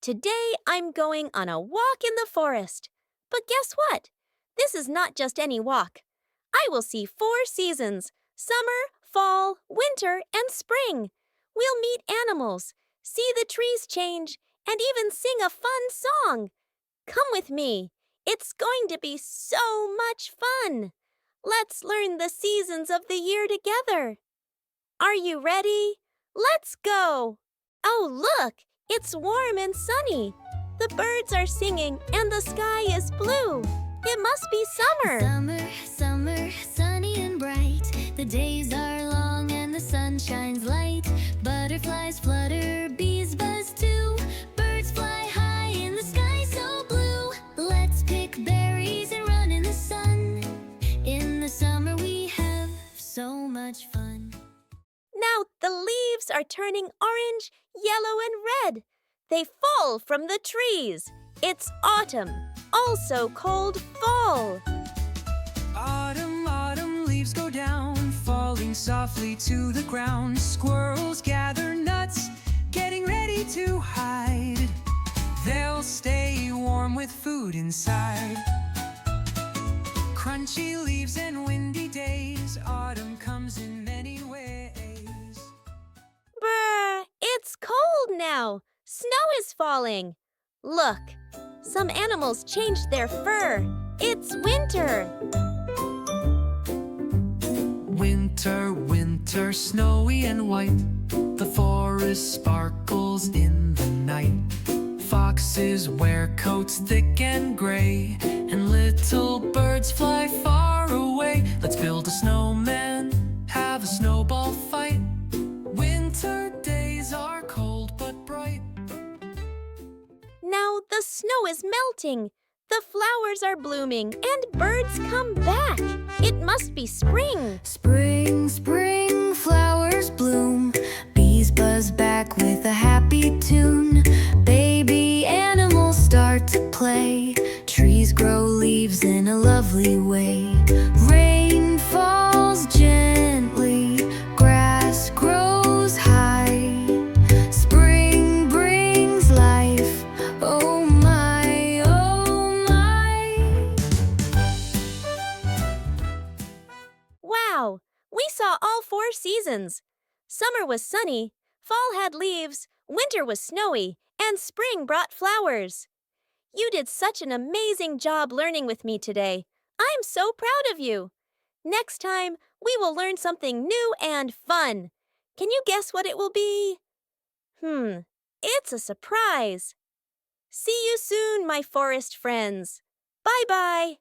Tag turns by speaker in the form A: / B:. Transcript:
A: Today I'm going on a walk in the forest. But guess what? This is not just any walk. I will see 4 seasons: summer, fall, winter, and spring. We'll meet animals, see the trees change, and even sing a fun song. Come with me. It's going to be so much fun. Let's learn the seasons of the year together. Are you ready? Let's go! Oh, look! It's warm and sunny. The birds are singing and the sky is blue. It must be summer.
B: Summer, summer, sunny and bright. The days are long and the sun shines light. Butterflies flutter, bees buzz too. Birds fly high in the sky so blue. Let's pick berries and run in the sun. In the summer we have so much fun.
A: Now the leaves are turning orange, yellow, and red. They fall from the trees. It's autumn, also called fall.
C: Autumn, autumn, leaves go down, falling softly to the ground. Squirrels gather nuts, getting ready to hide. They'll stay warm with food inside. Crunchy leaves and windy days, autumn comes in many ways.
A: Brr, it's cold now. Snow is falling. Look, some animals changed their fur. It's winter.
C: Winter, winter, snowy and white. The forest sparkles in the night. Foxes wear coats thick and gray, and little birds fly far away. Let's build a snowman, have a snowball fight. Winter days are cold but bright.
A: Now the snow is melting. The flowers are blooming and birds come back. It must be spring.
B: Spring, spring, flowers bloom. Bees buzz back with a happy tune. Baby animals start to play. Trees grow leaves in a lovely way. Rain falls gently. Grass grows high. Spring brings life. Oh my, oh my.
A: Wow, we saw all 4 seasons. Summer was sunny, fall had leaves, winter was snowy, and spring brought flowers. You did such an amazing job learning with me today. I'm so proud of you. Next time, we will learn something new and fun. Can you guess what it will be? It's a surprise. See you soon, my forest friends. Bye-bye.